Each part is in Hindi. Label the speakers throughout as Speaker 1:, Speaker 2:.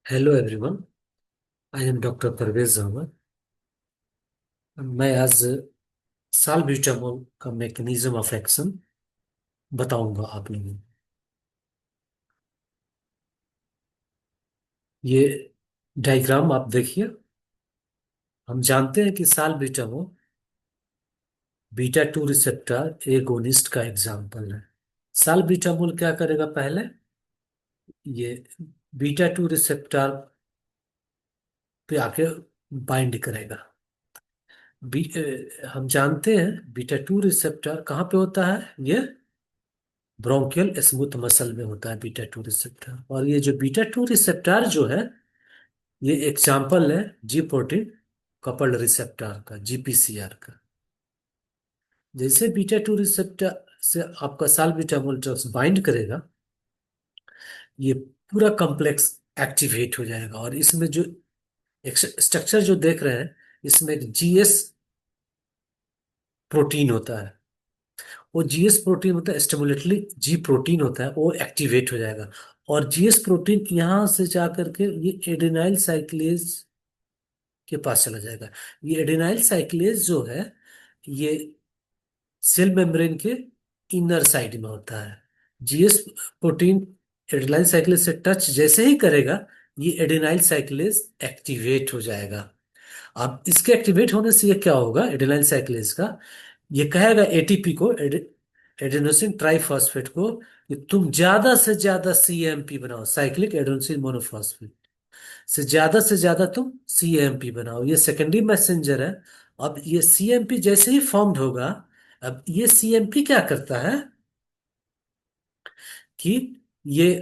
Speaker 1: Hello everyone. I am doctor Parvez Ahmed. मैं आज साल्ब्यूटामोल का मैकेनिज्म ऑफ एक्शन बताऊंगा आप लोगों को। ये डायग्राम आप देखिए। हम जानते हैं कि साल्ब्यूटामोल बीटा 2 रिसेप्टर एगोनिस्ट का एग्जाम्पल है। साल्ब्यूटामोल क्या करेगा? पहले ये बीटा 2 रिसेप्टर पे आके बाइंड करेगा। हम जानते हैं बीटा 2 रिसेप्टर कहाँ पे होता है? ये ब्रोंकियल स्मूथ मसल में होता है बीटा 2 रिसेप्टर। और ये जो बीटा 2 रिसेप्टर जो है, ये एग्जाम्पल है जी प्रोटीन कपल्ड रिसेप्टर का, जीपीसीआर का। जैसे बीटा 2 रिसेप्टर से आपका साल्ब्यूटामोल ड्रग्स बाइंड करेगा, ये पूरा कॉम्प्लेक्स एक्टिवेट हो जाएगा। और इसमें जो स्ट्रक्चर जो देख रहे हैं, इसमें एक जीएस प्रोटीन होता है। वो जीएस प्रोटीन होता है, स्टिमुलेटरी जी प्रोटीन होता है, वो एक्टिवेट हो जाएगा। और जीएस प्रोटीन यहां से जा करके ये एडेनाइल साइक्लेज के पास चला जाएगा। ये एडेनाइल साइक्लेज जो है, ये सेल मेम्ब्रेन के इनर साइड में होता है। जीएस प्रोटीन एडेनाइल साइक्लेज से टच जैसे ही करेगा, ये एडेनाइल साइक्लेज एक्टिवेट हो जाएगा। अब इसके एक्टिवेट होने से ये क्या होगा? एडेनाइल साइक्लेज का ये कहेगा एटीपी को, एडेनोसिन ट्राइफॉस्फेट को, कि तुम ज्यादा से ज्यादा सीएमपी बनाओ, साइक्लिक एडेनोसिन मोनोफॉस्फेट से ज्यादा तुम सीएमपी बनाओ। ये सेकेंडरी मैसेंजर है। अब ये सीएमपी जैसे ही फॉर्म्ड होगा, अब ये सीएमपी क्या करता है कि ये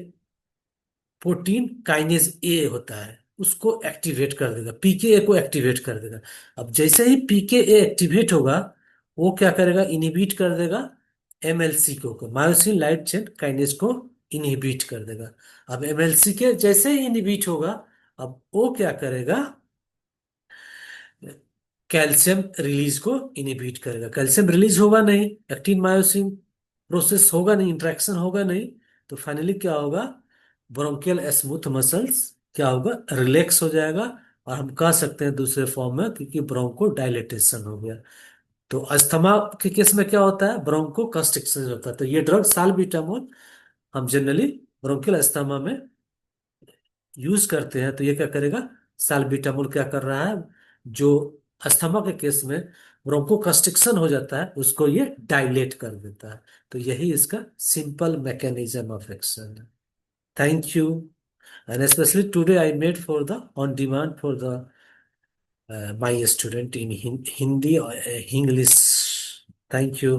Speaker 1: प्रोटीन काइनेज ए होता है, उसको एक्टिवेट कर देगा, पीके को एक्टिवेट कर देगा। अब जैसे ही पीके एक्टिवेट होगा, वो क्या करेगा? इनहिबिट कर देगा एमएलसी को, मायोसिन लाइट चेन काइनेज को इनहिबिट कर देगा। अब एमएलसी के जैसे ही इनहिबिट होगा, अब वो क्या करेगा? कैल्शियम रिलीज को इनहिबिट करेगा। कैल्शियम रिलीज होगा नहीं, एक्टिन मायोसिन प्रोसेस होगा नहीं, इंटरेक्शन होगा नहीं, तो फाइनली क्या होगा? ब्रोंकियल स्मूथ मसल्स क्या होगा? रिलैक्स हो जाएगा। और हम कह सकते हैं दूसरे फॉर्म में, क्योंकि ब्रोंको डायलेटेशन हो गया। तो अस्थमा के केस में क्या होता है? ब्रोंको कंस्ट्रिक्शन होता है। तो ये ड्रग साल्ब्यूटामोल हम जनरली ब्रोंकियल अस्थमा में यूज करते हैं। तो ये क्या करेगा? साल्ब्यूटामोल क्या कर रहा है? जो अस्थमा के केस में ब्रोंको कंस्ट्रिक्शन हो जाता है, उसको ये डायलेट कर देता है। तो यही इसका सिंपल मैकेनिज्म ऑफ एक्शन है। Thank you. And specially today I made for the on demand for the my student in Hindi और इंग्लिश। Thank you.